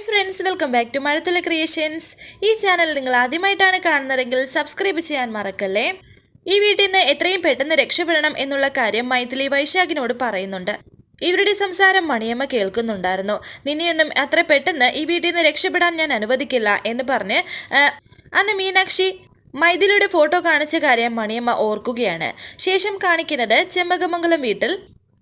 Hi friends, welcome back to Mazhathulla creations. ഈ channel നിങ്ങൾ ആദ്യമായിട്ടാണ് കാണുന്നതെങ്കിൽ സബ്സ്ക്രൈബ് ചെയ്യാൻ മറക്കല്ലേ. ഈ വീട്ടിൽ നിന്ന് എത്രയും പെട്ടെന്ന് രക്ഷപ്പെടണം എന്നുള്ള കാര്യം മൈഥിലി വൈശാഖിനോട് പറയുന്നുണ്ട്. ഇവരുടെ സംസാരം മണിയമ്മ കേൾക്കുന്നുണ്ടായിരുന്നു. നിന്നെയൊന്നും അത്ര പെട്ടെന്ന് ഈ വീട്ടിൽ നിന്ന് രക്ഷപ്പെടാൻ ഞാൻ അനുവദിക്കില്ല എന്ന് പറഞ്ഞ് അന്ന് മീനാക്ഷി മൈഥിലിയുടെ ഫോട്ടോ കാണിച്ച കാര്യം മണിയമ്മ ഓർക്കുകയാണ്. ശേഷം കാണിക്കുന്നത് ചെമ്പകമംഗലം വീട്ടിൽ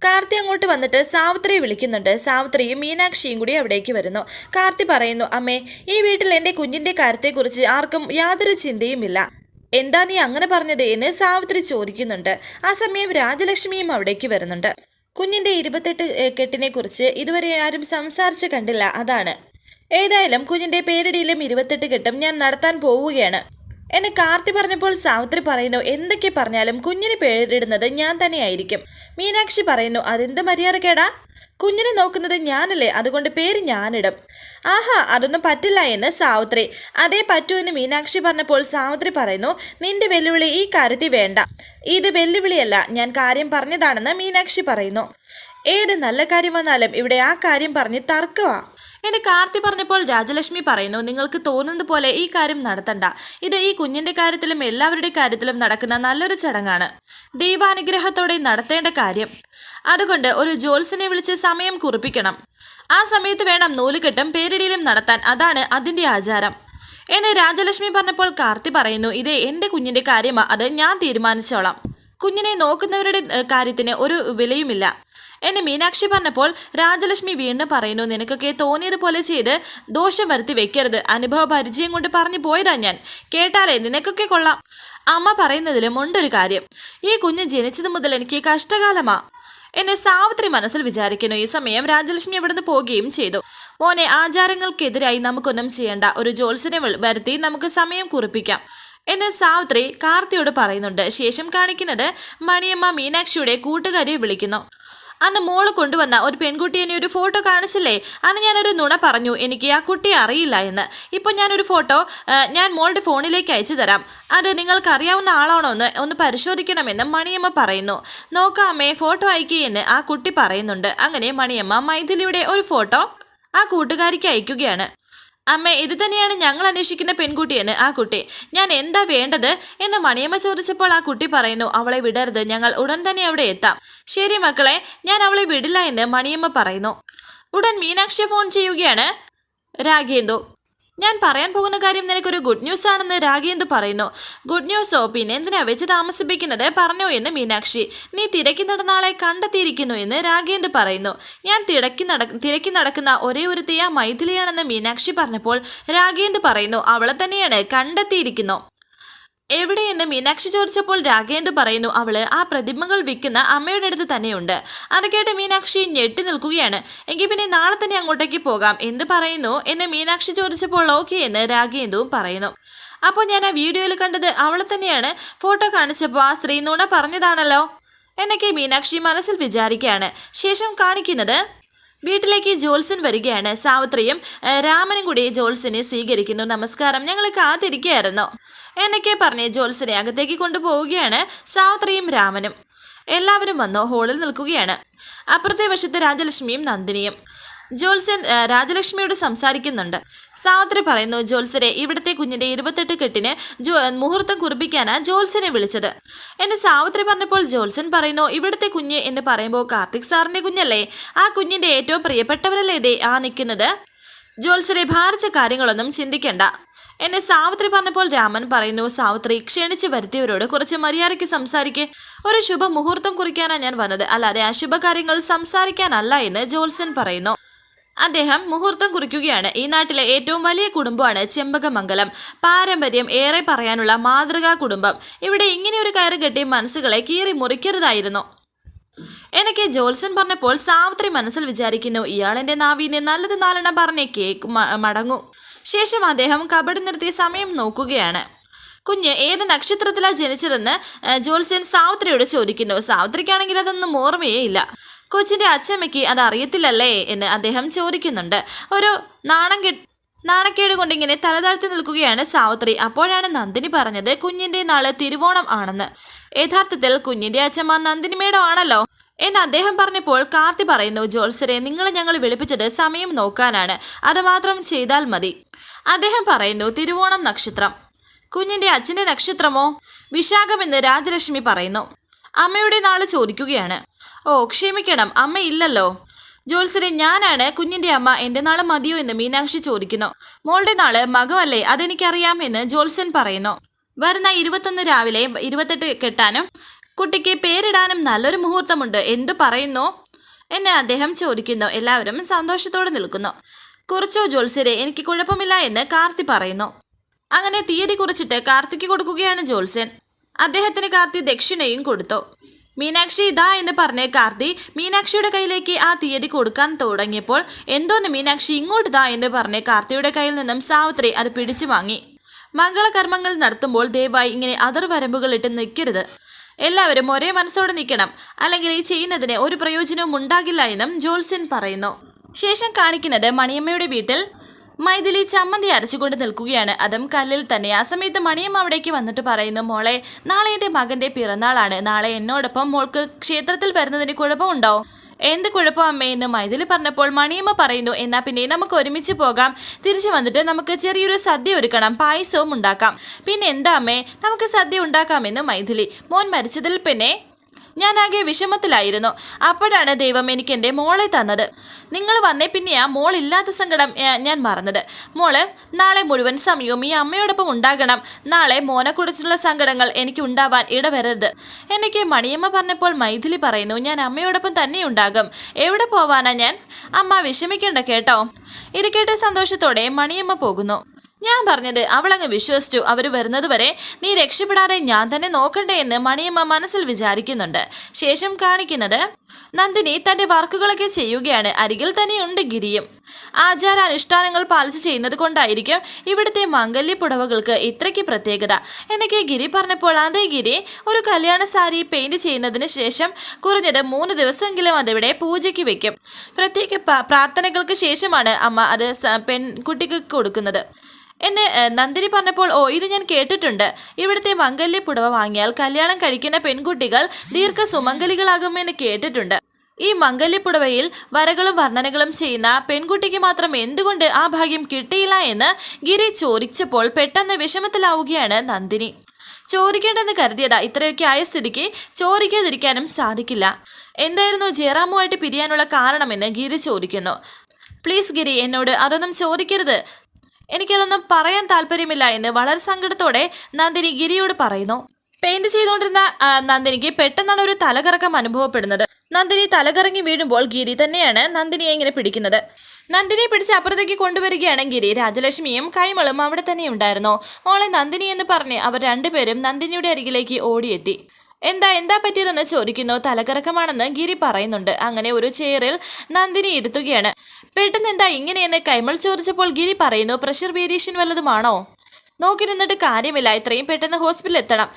കാർത്തി അങ്ങോട്ട് വന്നിട്ട് സാവിത്രിയെ വിളിക്കുന്നുണ്ട്. സാവിത്രിയും മീനാക്ഷിയും കൂടി അവിടേക്ക് വരുന്നു. കാർത്തി പറയുന്നു, അമ്മേ, ഈ വീട്ടിൽ എൻ്റെ കുഞ്ഞിൻ്റെ കാര്യത്തെക്കുറിച്ച് ആർക്കും യാതൊരു ചിന്തയുമില്ല. എന്താ നീ അങ്ങനെ പറഞ്ഞത് എന്ന് സാവിത്രി ചോദിക്കുന്നുണ്ട്. ആ സമയം രാജലക്ഷ്മിയും അവിടേക്ക് വരുന്നുണ്ട്. കുഞ്ഞിൻ്റെ 28 കെട്ടിനെ കുറിച്ച് ഇതുവരെ ആരും സംസാരിച്ച് കണ്ടില്ല, അതാണ്. ഏതായാലും കുഞ്ഞിൻ്റെ പേരിടിയിലും 28 കെട്ടും ഞാൻ നടത്താൻ പോവുകയാണ് എന്നെ കാർത്തി പറഞ്ഞപ്പോൾ സാവിത്രി പറയുന്നു, എന്തൊക്കെ പറഞ്ഞാലും കുഞ്ഞിന് പേരിടുന്നത് ഞാൻ തന്നെയായിരിക്കും. മീനാക്ഷി പറയുന്നു, അതെന്ത് മര്യാദക്കേടാ? കുഞ്ഞിനെ നോക്കുന്നത് ഞാനല്ലേ, അതുകൊണ്ട് പേര് ഞാനിടും. ആഹാ, അതൊന്നും പറ്റില്ല എന്ന് സാവിത്രി. അതേ പറ്റൂ എന്ന് മീനാക്ഷി പറഞ്ഞപ്പോൾ സാവിത്രി പറയുന്നു, നിന്റെ വെല്ലുവിളി ഈ കാര്യത്തിൽ വേണ്ട. ഇത് വെല്ലുവിളിയല്ല, ഞാൻ കാര്യം പറഞ്ഞതാണെന്ന് മീനാക്ഷി പറയുന്നു. ഏത് നല്ല കാര്യം വന്നാലും ഇവിടെ ആ കാര്യം പറഞ്ഞ് തർക്കമാ എന്ന് കാർത്തി പറഞ്ഞപ്പോൾ രാജലക്ഷ്മി പറയുന്നു, നിങ്ങൾക്ക് തോന്നുന്നത് പോലെ ഈ കാര്യം നടത്തണ്ട. ഇത് ഈ കുഞ്ഞിന്റെ കാര്യത്തിലും എല്ലാവരുടെ കാര്യത്തിലും നടക്കുന്ന നല്ലൊരു ചടങ്ങാണ്, ദൈവാനുഗ്രഹത്തോടെ നടത്തേണ്ട കാര്യം. അതുകൊണ്ട് ഒരു ജോത്സ്യനെ വിളിച്ച് സമയം കുറിപ്പിക്കണം. ആ സമയത്ത് വേണം നൂലുകെട്ടും പേരിടിയിലും നടത്താൻ, അതാണ് അതിൻ്റെ ആചാരം എന്ന് രാജലക്ഷ്മി പറഞ്ഞപ്പോൾ കാർത്തി പറയുന്നു, ഇതേ എൻ്റെ കുഞ്ഞിന്റെ കാര്യമാ, അത് ഞാൻ തീരുമാനിച്ചോളാം. കുഞ്ഞിനെ നോക്കുന്നവരുടെ കാര്യത്തിന് ഒരു വിലയുമില്ല എന്നെ മീനാക്ഷി പറഞ്ഞപ്പോൾ രാജലക്ഷ്മി വീണ്ടും പറയുന്നു, നിനക്കൊക്കെ തോന്നിയതുപോലെ ചെയ്ത് ദോഷം വരുത്തി വെക്കരുത്. അനുഭവ പരിചയം കൊണ്ട് പറഞ്ഞു പോയതാ ഞാൻ. കേട്ടാലേ നിനക്കൊക്കെ കൊള്ളാം. അമ്മ പറയുന്നതിലും ഉണ്ടൊരു കാര്യം, ഈ കുഞ്ഞ് ജനിച്ചത് മുതൽ എനിക്ക് കഷ്ടകാലമാ എന്നെ സാവിത്രി മനസ്സിൽ വിചാരിക്കുന്നു. ഈ സമയം രാജലക്ഷ്മി അവിടുന്ന് പോവുകയും ചെയ്തു. മോനെ, ആചാരങ്ങൾക്കെതിരായി നമുക്കൊന്നും ചെയ്യണ്ട. ഒരു ജോത്സ്യനെ വരുത്തി നമുക്ക് സമയം കുറിപ്പിക്കാം എന്ന് സാവിത്രി കാർത്തിയോട് പറയുന്നുണ്ട്. ശേഷം കാണിക്കുന്നത് മണിയമ്മ മീനാക്ഷിയുടെ കൂട്ടുകാരിയെ വിളിക്കുന്നു. അന്ന് മോള് കൊണ്ടുവന്ന ഒരു പെൺകുട്ടിയെ ഒരു ഫോട്ടോ കാണിച്ചില്ലേ, അന്ന് ഞാനൊരു നുണ പറഞ്ഞു, എനിക്ക് ആ കുട്ടിയെ അറിയില്ല എന്ന്. ഇപ്പോൾ ഞാനൊരു ഫോട്ടോ ഞാൻ മോളുടെ ഫോണിലേക്ക് അയച്ചു തരാം. അത് നിങ്ങൾക്ക് അറിയാവുന്ന ആളാണോ എന്ന് ഒന്ന് പരിശോധിക്കണമെന്ന് മണിയമ്മ പറയുന്നു. നോക്കാമേ, ഫോട്ടോ അയക്കുകയെന്ന് ആ കുട്ടി പറയുന്നുണ്ട്. അങ്ങനെ മണിയമ്മ മൈഥിലിയുടെ ഒരു ഫോട്ടോ ആ കൂട്ടുകാരിക്ക് അയക്കുകയാണ്. അമ്മ, ഇത് തന്നെയാണ് ഞങ്ങൾ അന്വേഷിക്കുന്ന പെൺകുട്ടിയെന്ന് ആ കുട്ടി. ഞാൻ എന്താ വേണ്ടത് എന്ന് മണിയമ്മ ചോദിച്ചപ്പോൾ ആ കുട്ടി പറയുന്നു, അവളെ വിടരുത്, ഞങ്ങൾ ഉടൻ തന്നെ അവിടെ എത്താം. ശരി മക്കളെ, ഞാൻ അവളെ വിടില്ല എന്ന് മണിയമ്മ പറയുന്നു. ഉടൻ മീനാക്ഷി ഫോൺ ചെയ്യുകയാണ്. രാഘേന്ദു, ഞാൻ പറയാൻ പോകുന്ന കാര്യം നിനക്കൊരു ഗുഡ് ന്യൂസ് ആണെന്ന് രാഘേന്ദു പറയുന്നു. ഗുഡ് ന്യൂസോ? പിന്നെ എന്തിനാ വെച്ച് താമസിപ്പിക്കുന്നത്, പറഞ്ഞോ എന്ന് മീനാക്ഷി. നീ തിരക്കി നടന്ന ആളെ കണ്ടെത്തിയിരിക്കുന്നു എന്ന് രാഘേന്ദു പറയുന്നു. ഞാൻ തിരക്കി നടക്കുന്ന ഒരേ ഒരുത്തി ആ മൈഥിലിയാണെന്ന് മീനാക്ഷി പറഞ്ഞപ്പോൾ രാഘേന്ദു പറയുന്നു, അവളെ തന്നെയാണ് കണ്ടെത്തിയിരിക്കുന്നു. എവിടെയെന്ന് മീനാക്ഷി ചോദിച്ചപ്പോൾ രാഘേന്ദു പറയുന്നു, അവള് ആ പ്രതിമകൾ വിൽക്കുന്ന അമ്മയുടെ അടുത്ത് തന്നെയുണ്ട്. അത് കേട്ട് മീനാക്ഷി ഞെട്ടി നിൽക്കുകയാണ്. എങ്കിൽ പിന്നെ നാളെ തന്നെ അങ്ങോട്ടേക്ക് പോകാം എന്ത് പറയുന്നു എന്ന് മീനാക്ഷി ചോദിച്ചപ്പോൾ ഓക്കെ എന്ന് രാഘേന്ദുവും പറയുന്നു. അപ്പോൾ ഞാൻ ആ വീഡിയോയിൽ കണ്ടത് അവളെ തന്നെയാണ്. ഫോട്ടോ കാണിച്ചപ്പോൾ ആ സ്ത്രീ നുണ പറഞ്ഞതാണല്ലോ എന്നൊക്കെ മീനാക്ഷി മനസ്സിൽ വിചാരിക്കുകയാണ്. ശേഷം കാണിക്കുന്നത് വീട്ടിലേക്ക് ജോത്സ്യൻ വരികയാണ്. സാവിത്രിയും രാമനും കൂടി ജോത്സ്യനെ സ്വീകരിക്കുന്നു. നമസ്കാരം, ഞങ്ങൾ കാത്തിരിക്കുകയായിരുന്നു എന്നൊക്കെ പറഞ്ഞ് ജോത്സ്യനെ അകത്തേക്ക് കൊണ്ടുപോവുകയാണ് സാവിത്രിയും രാമനും. എല്ലാവരും വന്നു ഹോളിൽ നിൽക്കുകയാണ്. അപ്പുറത്തെ വശത്ത് രാജലക്ഷ്മിയും നന്ദിനിയും. ജോത്സ്യൻ രാജലക്ഷ്മിയോട് സംസാരിക്കുന്നുണ്ട്. സാവിത്രി പറയുന്നു, ജോത്സ്യരെ, ഇവിടുത്തെ കുഞ്ഞിന്റെ 28 കെട്ടിന് മുഹൂർത്തം കുറിപ്പിക്കാനാ ജോത്സ്യനെ വിളിച്ചത് എന്ന് സാവിത്രി പറഞ്ഞപ്പോൾ ജോത്സ്യൻ പറയുന്നു, ഇവിടുത്തെ കുഞ്ഞ് എന്ന് പറയുമ്പോൾ കാർത്തിക് സാറിന്റെ കുഞ്ഞല്ലേ, ആ കുഞ്ഞിന്റെ ഏറ്റവും പ്രിയപ്പെട്ടവരല്ലേ ഇതേ ആ നിൽക്കുന്നത്. ജോത്സ്യരെ, ഭാരിച്ച കാര്യങ്ങളൊന്നും ചിന്തിക്കണ്ട എന്നെ സാവിത്രി പറഞ്ഞപ്പോൾ രാമൻ പറയുന്നു, സാവിത്രി, ക്ഷണിച്ച് വരുത്തിയവരോട് കുറച്ച് മര്യാദയ്ക്ക് സംസാരിക്കേ. ഒരു ശുഭ മുഹൂർത്തം കുറിക്കാനാണ് ഞാൻ വന്നത്, അല്ലാതെ അശുഭകാര്യങ്ങൾ സംസാരിക്കാനല്ല എന്ന് ജോത്സ്യൻ പറയുന്നു. അദ്ദേഹം മുഹൂർത്തം കുറിക്കുകയാണ്. ഈ നാട്ടിലെ ഏറ്റവും വലിയ കുടുംബമാണ് ചെമ്പകമംഗലം. പാരമ്പര്യം ഏറെ പറയാനുള്ള മാതൃകാ കുടുംബം. ഇവിടെ ഇങ്ങനെയൊരു കയറ് കെട്ടി മനസ്സുകളെ കീറി മുറിക്കരുതായിരുന്നു എനിക്ക് ജോത്സ്യൻ പറഞ്ഞപ്പോൾ സാവിത്രി മനസ്സിൽ വിചാരിക്കുന്നു, ഇയാളെന്റെ നാവിനെ നല്ലത് നാലെണ്ണം പറഞ്ഞേ കേക്ക് മടങ്ങൂ. ശേഷം അദ്ദേഹം കബഡി നിർത്തിയ സമയം നോക്കുകയാണ്. കുഞ്ഞ് ഏത് നക്ഷത്രത്തിലാണ് ജനിച്ചതെന്ന് ജോത്സ്യൻ സാവിത്രിയോട് ചോദിക്കുന്നു. സാവിത്രിക്കാണെങ്കിൽ അതൊന്നും ഓർമ്മയേ ഇല്ല. കൊച്ചിന്റെ അച്ഛമ്മയ്ക്ക് അത് അറിയത്തില്ലല്ലേ എന്ന് അദ്ദേഹം ചോദിക്കുന്നുണ്ട്. ഒരു നാണക്കേട് കൊണ്ടിങ്ങനെ തലതാഴ്ത്തി നിൽക്കുകയാണ് സാവിത്രി. അപ്പോഴാണ് നന്ദിനി പറഞ്ഞത് കുഞ്ഞിന്റെ നാള് തിരുവോണം ആണെന്ന്. യഥാർത്ഥത്തിൽ കുഞ്ഞിന്റെ അച്ഛമ്മ നന്ദിനി മേഡം ആണല്ലോ എന്ന് അദ്ദേഹം പറഞ്ഞപ്പോൾ കാർത്തി പറയുന്നു, ജോത്സരെ നിങ്ങളെ ഞങ്ങൾ വിളിപ്പിച്ചത് സമയം നോക്കാനാണ്, അത് മാത്രം ചെയ്താൽ മതി. അദ്ദേഹം പറയുന്നു, തിരുവോണം നക്ഷത്രം. കുഞ്ഞിന്റെ അച്ഛന്റെ നക്ഷത്രമോ? വിശാഖമെന്ന് രാജലക്ഷ്മി പറയുന്നു. അമ്മയുടെ നാള് ചോദിക്കുകയാണ്. ഓ ക്ഷമിക്കണം, അമ്മ ഇല്ലല്ലോ. ജോത്സരെ ഞാനാണ് കുഞ്ഞിന്റെ അമ്മ, എന്റെ നാള് മതിയോ എന്ന് മീനാക്ഷി ചോദിക്കുന്നു. മോളുടെ നാള് മകമല്ലേ, അതെനിക്കറിയാം എന്ന് ജോത്സൻ പറയുന്നു. വരുന്ന 21 രാവിലെ 28 കെട്ടാനും കുട്ടിക്ക് പേരിടാനും നല്ലൊരു മുഹൂർത്തമുണ്ട്, എന്തു പറയുന്നു എന്ന് അദ്ദേഹം ചോദിക്കുന്നു. എല്ലാവരും സന്തോഷത്തോടെ നിൽക്കുന്നു. കുറിച്ചോ ജോത്സരെ, എനിക്ക് കുഴപ്പമില്ല എന്ന് കാർത്തി പറയുന്നു. അങ്ങനെ തീയതി കുറിച്ചിട്ട് കാർത്തിക്ക് കൊടുക്കുകയാണ് ജോത്സൻ. അദ്ദേഹത്തിന് കാർത്തി ദക്ഷിണയും കൊടുത്തു. മീനാക്ഷി ഇതാ എന്ന് പറഞ്ഞ് കാർത്തി മീനാക്ഷിയുടെ കയ്യിലേക്ക് ആ തീയതി കൊടുക്കാൻ തുടങ്ങിയപ്പോൾ, എന്തോന്ന് മീനാക്ഷി ഇങ്ങോട്ട് താ എന്ന് പറഞ്ഞ് കാർത്തിയുടെ കയ്യിൽ നിന്നും സാവിത്രി അത് പിടിച്ചു വാങ്ങി. മംഗളകർമ്മങ്ങൾ നടത്തുമ്പോൾ ദയവായി ഇങ്ങനെ അതിർവരമ്പുകൾ ഇട്ട് നിൽക്കരുത്. എല്ലാവരും ഒരേ മനസ്സോടെ നിൽക്കണം, അല്ലെങ്കിൽ ഈ ചെയ്യുന്നതിന് ഒരു പ്രയോജനവും ഉണ്ടാകില്ല എന്നും ജോത്സ്യൻ പറയുന്നു. ശേഷം കാണിക്കുന്നത് മണിയമ്മയുടെ വീട്ടിൽ മൈഥിലി ചമ്മന്തി അരച്ചുകൊണ്ട് നിൽക്കുകയാണ്, അതും കല്ലിൽ തന്നെ. ആ സമയത്ത് മണിയമ്മ അവിടേക്ക് വന്നിട്ട് പറയുന്നു, മോളെ നാളെ എൻ്റെ മകൻ്റെ പിറന്നാളാണ്, നാളെ എന്നോടൊപ്പം മോൾക്ക് ക്ഷേത്രത്തിൽ വരുന്നതിന് കുഴപ്പമുണ്ടോ? എന്ത് കുഴപ്പം അമ്മേ എന്ന് മൈഥിലി പറഞ്ഞപ്പോൾ മണിയമ്മ പറയുന്നു, എന്നാ പിന്നെ നമുക്ക് ഒരുമിച്ച് പോകാം, തിരിച്ചു വന്നിട്ട് നമുക്ക് ചെറിയൊരു സദ്യ ഒരുക്കണം, പായസവും ഉണ്ടാക്കാം. പിന്നെ എന്താ അമ്മേ, നമുക്ക് സദ്യ ഉണ്ടാക്കാമെന്ന് മൈഥിലി. മോൻ മരിച്ചതിൽ പിന്നെ ഞാനാകെ വിഷമത്തിലായിരുന്നു, അപ്പോഴാണ് ദൈവം എനിക്ക് എൻ്റെ മോളെ തന്നത്. നിങ്ങൾ വന്നേ പിന്നെയാ മോളില്ലാത്ത സങ്കടം ഞാൻ മറന്നത്. മോള് നാളെ മുഴുവൻ സമയവും ഈ അമ്മയോടൊപ്പം ഉണ്ടാകണം. നാളെ മോനെക്കുറിച്ചുള്ള സങ്കടങ്ങൾ എനിക്ക് ഉണ്ടാവാൻ ഇടവരരുത് എനിക്ക് മണിയമ്മ പറഞ്ഞപ്പോൾ മൈഥിലി പറയുന്നു, ഞാൻ അമ്മയോടൊപ്പം തന്നെ ഉണ്ടാകും. എവിടെ പോവാനാ ഞാൻ? അമ്മ വിഷമിക്കേണ്ട കേട്ടോ. ഇത് കേട്ട സന്തോഷത്തോടെ മണിയമ്മ പോകുന്നു. ഞാൻ പറഞ്ഞത് അവളങ്ങ് വിശ്വസിച്ചു. അവർ വരുന്നത് വരെ നീ രക്ഷപ്പെടാതെ ഞാൻ തന്നെ നോക്കണ്ടേ എന്ന് മണിയമ്മ മനസ്സിൽ വിചാരിക്കുന്നുണ്ട്. ശേഷം കാണിക്കുന്നത് നന്ദിനി തന്റെ വർക്കുകളൊക്കെ ചെയ്യുകയാണ്. അരികിൽ തന്നെയുണ്ട് ഗിരിയും. ആചാരാനുഷ്ഠാനങ്ങൾ പാലിച്ച് ചെയ്യുന്നത് കൊണ്ടായിരിക്കും ഇവിടുത്തെ മംഗല്യ പുടവകൾക്ക് ഇത്രയ്ക്ക് പ്രത്യേകത. എനിക്ക് ഗിരി പറഞ്ഞപ്പോൾ അതേ ഗിരി ഒരു കല്യാണ സാരി പെയിന്റ് ചെയ്യുന്നതിന് ശേഷം കുറഞ്ഞത് 3 ദിവസമെങ്കിലും അതിവിടെ പൂജയ്ക്ക് വെക്കും. പ്രത്യേക പ്രാർത്ഥനകൾക്ക് ശേഷമാണ് അമ്മ അത് പെൺകുട്ടിക്ക് കൊടുക്കുന്നത് എന്നെ നന്ദിനി പറഞ്ഞപ്പോൾ, ഓ ഇത് ഞാൻ കേട്ടിട്ടുണ്ട്. ഇവിടുത്തെ മംഗല്യ പുടവ വാങ്ങിയാൽ കല്യാണം കഴിക്കുന്ന പെൺകുട്ടികൾ ദീർഘസുമംഗലികളാകുമെന്ന് കേട്ടിട്ടുണ്ട്. ഈ മംഗല്യപ്പുടവയിൽ വരകളും വർണ്ണനകളും ചെയ്യുന്ന പെൺകുട്ടിക്ക് മാത്രം എന്തുകൊണ്ട് ആ ഭാഗ്യം കിട്ടിയില്ല എന്ന് ഗിരി ചോദിച്ചപ്പോൾ പെട്ടെന്ന് വിഷമത്തിലാവുകയാണ് നന്ദിനി. ചോദിക്കേണ്ടെന്ന് കരുതിയതാ, ഇത്രയൊക്കെ ആയ സ്ഥിതിക്ക് ചോദിക്കാതിരിക്കാനും സാധിക്കില്ല. എന്തായിരുന്നു ജയറാമുമായിട്ട് പിരിയാനുള്ള കാരണമെന്ന് ഗിരി ചോദിക്കുന്നു. പ്ലീസ് ഗിരി, എന്നോട് അതൊന്നും ചോദിക്കരുത്, എനിക്കതൊന്നും പറയാൻ താല്പര്യമില്ല എന്ന് വളരെ സങ്കടത്തോടെ നന്ദിനി ഗിരിയോട് പറയുന്നു. പെയിന്റ് ചെയ്തുകൊണ്ടിരുന്ന നന്ദിനിക്ക് പെട്ടെന്നാണ് ഒരു തലകറക്കം അനുഭവപ്പെടുന്നത്. നന്ദിനി തലകറങ്ങി വീഴുമ്പോൾ ഗിരി തന്നെയാണ് നന്ദിനിയെ ഇങ്ങനെ പിടിക്കുന്നത്. നന്ദിനിയെ പിടിച്ച് അപ്പുറത്തേക്ക് കൊണ്ടുവരികയാണ് ഗിരി. രാജലക്ഷ്മിയും കൈമളും അവിടെ തന്നെ ഉണ്ടായിരുന്നു. മോളെ നന്ദിനി എന്ന് പറഞ്ഞ് അവർ രണ്ടുപേരും നന്ദിനിയുടെ അരികിലേക്ക് ഓടിയെത്തി. എന്താ പറ്റിയതെന്ന് ചോദിക്കുന്നു. തലകറക്കമാണെന്ന് ഗിരി പറയുന്നുണ്ട്. അങ്ങനെ ഒരു ചെയറിൽ നന്ദിനി ഇരുത്തുകയാണ്. പെട്ടെന്ന് എന്താ ഇങ്ങനെയെന്ന് കൈമൾ ചോദിച്ചപ്പോൾ ഗിരി പറയുന്നു, പ്രഷർ വേരിയേഷൻ വല്ലതുമാണോ? നോക്കി നിന്നിട്ട് കാര്യമില്ല, ഇത്രയും പെട്ടെന്ന് ഹോസ്പിറ്റലിൽ എത്തണം.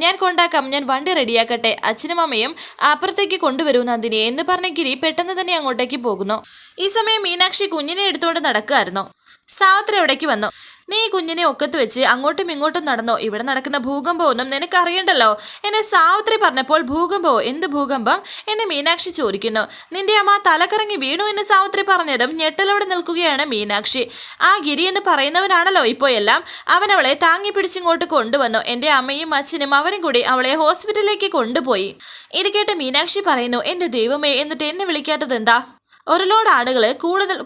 ഞാൻ കൊണ്ടാക്കാം, ഞാൻ വണ്ടി റെഡിയാക്കട്ടെ, അച്ഛനും അമ്മയും അപ്പുറത്തേക്ക് കൊണ്ടുവരൂ നന്ദിനിയെ എന്ന് പറഞ്ഞ ഗിരി പെട്ടെന്ന് തന്നെ അങ്ങോട്ടേക്ക് പോകുന്നു. ഈ സമയം മീനാക്ഷി കുഞ്ഞിനെ എടുത്തുകൊണ്ട് നടക്കുകയായിരുന്നു. സാവിത്രി എവിടേക്ക് വന്നു. നീ കുഞ്ഞിനെ ഒക്കത്ത് വെച്ച് അങ്ങോട്ടും ഇങ്ങോട്ടും നടന്നോ, ഇവിടെ നടക്കുന്ന ഭൂകമ്പമൊന്നും നിനക്കറിയണ്ടല്ലോ എന്നെ സാവിത്രി പറഞ്ഞപ്പോൾ, ഭൂകമ്പമോ? എന്ത് ഭൂകമ്പം എന്നെ മീനാക്ഷി ചോദിക്കുന്നു. നിന്റെ അമ്മ തലകറങ്ങി വീണു എന്ന് സാവിത്രി പറഞ്ഞതും ഞെട്ടലോടെ നിൽക്കുകയാണ് മീനാക്ഷി. ആ ഗിരി എന്ന് പറയുന്നവനാണല്ലോ ഇപ്പോൾ എല്ലാം. അവനവളെ താങ്ങി പിടിച്ചിങ്ങോട്ട് കൊണ്ടുവന്നു. എൻ്റെ അമ്മയും അച്ഛനും അവരും കൂടി അവളെ ഹോസ്പിറ്റലിലേക്ക് കൊണ്ടുപോയി. ഇത് കേട്ട് മീനാക്ഷി പറയുന്നു, എൻ്റെ ദൈവമേ, എന്നിട്ട് എന്നെ വിളിക്കാത്തത് എന്താ? ഒരു ലോഡ് ആളുകൾ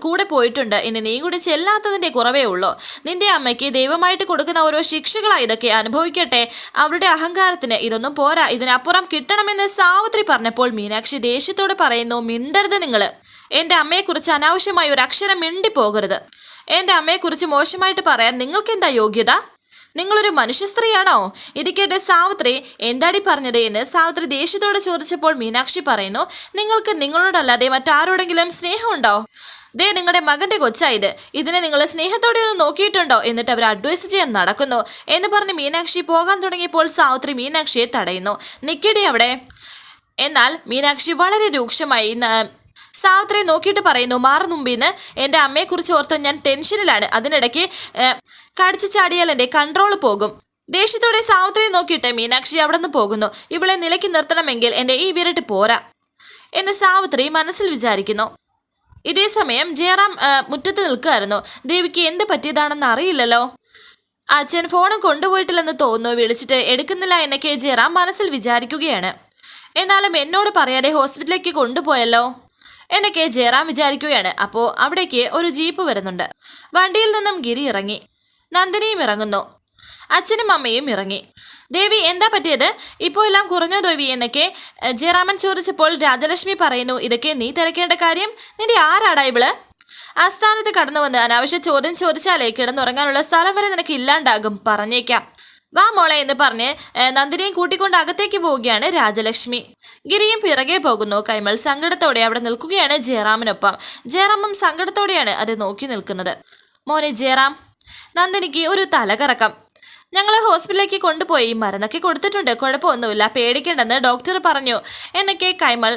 കൂടെ പോയിട്ടുണ്ട്, ഇനി നീ കൂടി ചെല്ലാത്തതിൻ്റെ കുറവേ ഉള്ളൂ. നിന്റെ അമ്മയ്ക്ക് ദൈവമായിട്ട് കൊടുക്കുന്ന ഓരോ ശിക്ഷകളാ ഇതൊക്കെ, അനുഭവിക്കട്ടെ. അവരുടെ അഹങ്കാരത്തിന് ഇതൊന്നും പോരാ, ഇതിനപ്പുറം കിട്ടണമെന്ന് സാവിത്രി പറഞ്ഞപ്പോൾ മീനാക്ഷി ദേഷ്യത്തോട് പറയുന്നു, മിണ്ടരുത് നിങ്ങൾ. എൻ്റെ അമ്മയെക്കുറിച്ച് അനാവശ്യമായ ഒരു അക്ഷരം മിണ്ടിപ്പോകരുത്. എൻ്റെ അമ്മയെക്കുറിച്ച് മോശമായിട്ട് പറയാൻ നിങ്ങൾക്കെന്താ യോഗ്യത? നിങ്ങളൊരു മനുഷ്യ സ്ത്രീയാണോ? ഇരിക്കട്ടെ സാവിത്രി, എന്താടി പറഞ്ഞത് എന്ന് സാവിത്രി ദേഷ്യത്തോടെ ചോദിച്ചപ്പോൾ മീനാക്ഷി പറയുന്നു, നിങ്ങൾക്ക് നിങ്ങളോടല്ലാതെ മറ്റാരോടെങ്കിലും സ്നേഹമുണ്ടോ? ദേ നിങ്ങളുടെ മകന്റെ കൊച്ചായത്, ഇതിനെ നിങ്ങൾ സ്നേഹത്തോടെ ഒന്ന് നോക്കിയിട്ടുണ്ടോ? എന്നിട്ട് അവർ അഡ്വൈസ് ചെയ്യാൻ നടക്കുന്നു എന്ന് പറഞ്ഞ് മീനാക്ഷി പോകാൻ തുടങ്ങിയപ്പോൾ സാവിത്രി മീനാക്ഷിയെ തടയുന്നു. നിക്കടി അവിടെ. എന്നാൽ മീനാക്ഷി വളരെ രൂക്ഷമായി സാവിത്രിയെ നോക്കിയിട്ട് പറയുന്നു, മാറും മുമ്പിന്ന്. എൻ്റെ അമ്മയെക്കുറിച്ച് ഓർത്ത് ഞാൻ ടെൻഷനിലാണ്, അതിനിടയ്ക്ക് കടിച്ചു ചാടിയാൽ എൻ്റെ കൺട്രോൾ പോകും. ദേഷ്യത്തോടെ സാവിത്രിയെ നോക്കിയിട്ട് മീനാക്ഷി അവിടെ നിന്ന് പോകുന്നു. ഇവളെ നിലയ്ക്ക് നിർത്തണമെങ്കിൽ എൻ്റെ ഈ വിരട്ട് പോരാ എന്ന് സാവിത്രി മനസ്സിൽ വിചാരിക്കുന്നു. ഇതേ സമയം ജയറാം മുറ്റത്ത് നിൽക്കുകയായിരുന്നു. ദേവിക്ക് എന്ത് പറ്റിയതാണെന്ന് അറിയില്ലല്ലോ. അച്ഛൻ ഫോണും കൊണ്ടുപോയിട്ടില്ലെന്ന് തോന്നുന്നു, വിളിച്ചിട്ട് എടുക്കുന്നില്ല എന്നൊക്കെ ജയറാം മനസ്സിൽ വിചാരിക്കുകയാണ്. എന്നാലും എന്നോട് പറയാതെ ഹോസ്പിറ്റലിലേക്ക് കൊണ്ടുപോയല്ലോ എന്നൊക്കെ ജയറാം വിചാരിക്കുകയാണ്. അപ്പോൾ അവിടേക്ക് ഒരു ജീപ്പ് വരുന്നുണ്ട്. വണ്ടിയിൽ നിന്നും ഗിരി ഇറങ്ങി, നന്ദിനിയും ഇറങ്ങുന്നു, അച്ഛനും അമ്മയും ഇറങ്ങി. ദേവി എന്താ പറ്റിയത്, ഇപ്പോൾ എല്ലാം കുറഞ്ഞോ ദേവി എന്നൊക്കെ ജയറാമൻ ചോദിച്ചപ്പോൾ രാജലക്ഷ്മി പറയുന്നു, ഇതൊക്കെ നീ തിരക്കേണ്ട കാര്യം, നിന്റെ ആരാടാ ഇവള്? ആസ്ഥാനത്ത് കടന്നു വന്ന് അനാവശ്യ ചോദ്യം ചോദിച്ചാലേ കിടന്നുറങ്ങാനുള്ള സ്ഥലം വരെ നിനക്ക് ഇല്ലാണ്ടാകും, പറഞ്ഞേക്കാം. വാ മോളെ എന്ന് പറഞ്ഞ് നന്ദിനിയും കൂട്ടിക്കൊണ്ട് അകത്തേക്ക് പോവുകയാണ് രാജലക്ഷ്മി. ഗിരിയും പിറകെ പോകുന്നു. കൈമൾ സങ്കടത്തോടെ അവിടെ നിൽക്കുകയാണ് ജയറാമിനൊപ്പം. ജയറാമും സങ്കടത്തോടെയാണ് അത് നോക്കി നിൽക്കുന്നത്. മോനെ ജയറാം, നന്ദിനിക്ക് ഒരു തലകറക്കം, ഞങ്ങൾ ഹോസ്പിറ്റലിലേക്ക് കൊണ്ടുപോയി മരുന്നൊക്കെ കൊടുത്തിട്ടുണ്ട്, കുഴപ്പമൊന്നുമില്ല, പേടിക്കേണ്ടെന്ന് ഡോക്ടർ പറഞ്ഞു എന്നൊക്കെ കൈമൾ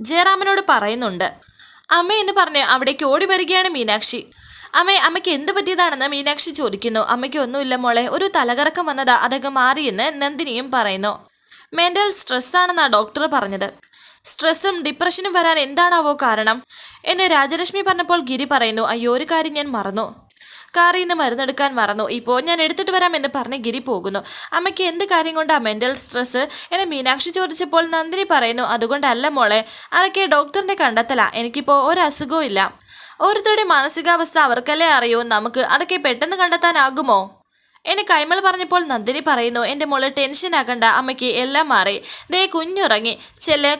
ജയറാമിനോട് പറയുന്നുണ്ട്. അമ്മ എന്ന് പറഞ്ഞ് അവിടേക്ക് ഓടി വരികയാണ് മീനാക്ഷി. അമ്മയ്ക്ക് എന്ത് പറ്റിയതാണെന്ന് മീനാക്ഷി ചോദിക്കുന്നു. അമ്മയ്ക്ക് ഒന്നുമില്ല മോളെ, ഒരു തലകറക്കം വന്നതാ, അതൊക്കെ മാറിയെന്ന് നന്ദിനിയും പറയുന്നു. മെന്റൽ സ്ട്രെസ്സാണെന്നാണ് ഡോക്ടർ പറഞ്ഞത്. സ്ട്രെസ്സും ഡിപ്രഷനും വരാൻ എന്താണാവോ കാരണം എന്നെ രാജലക്ഷ്മി പറഞ്ഞപ്പോൾ ഗിരി പറയുന്നു, അയ്യോ ഒരു കാര്യം ഞാൻ മറന്നു, കാറിൽ നിന്ന് മരുന്നെടുക്കാൻ മറന്നു, ഇപ്പോൾ ഞാൻ എടുത്തിട്ട് വരാം എന്ന് പറഞ്ഞ് ഗിരി പോകുന്നു. അമ്മയ്ക്ക് എന്ത് കാര്യം കൊണ്ടാ മെന്റൽ സ്ട്രെസ് എന്നെ മീനാക്ഷി ചോദിച്ചപ്പോൾ നന്ദിനി പറയുന്നു, അതുകൊണ്ടല്ല മോളെ, അതൊക്കെ ഡോക്ടറിനെ കണ്ടെത്തല, എനിക്കിപ്പോൾ ഒരു അസുഖവും ഇല്ല. ഓരോരുത്തരുടെ മാനസികാവസ്ഥ അവർക്കല്ലേ അറിയൂ, നമുക്ക് അതൊക്കെ പെട്ടെന്ന് കണ്ടെത്താനാകുമോ എന്നെ കൈമൾ പറഞ്ഞപ്പോൾ നന്ദിനി പറയുന്നു, എൻ്റെ മോള് ടെൻഷൻ ആക്കണ്ട, അമ്മയ്ക്ക് എല്ലാം മാറി, ദേ കുഞ്ഞുറങ്ങി, ചെല്ല്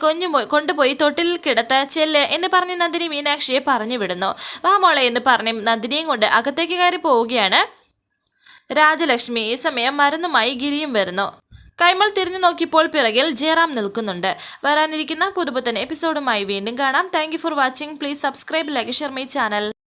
കൊണ്ടുപോയി തൊട്ടിലിൽ കിടത്ത ചെല്ല് എന്ന് പറഞ്ഞ് നന്ദിനി മീനാക്ഷിയെ പറഞ്ഞു വിടുന്നു. വാ മോളെ എന്ന് പറഞ്ഞ് നന്ദിനിയും കൊണ്ട് അകത്തേക്ക് കയറി പോവുകയാണ് രാജലക്ഷ്മി. ഈ സമയം മരുന്നുമായി ഗിരിയും വരുന്നു. കൈമൾ തിരിഞ്ഞു നോക്കിയപ്പോൾ പിറകിൽ ജയറാം നിൽക്കുന്നുണ്ട്. വരാനിരിക്കുന്ന പുതുപുത്തൻ എപ്പിസോഡുമായി വീണ്ടും കാണാം. Thank you for watching. Please subscribe, like, share my channel.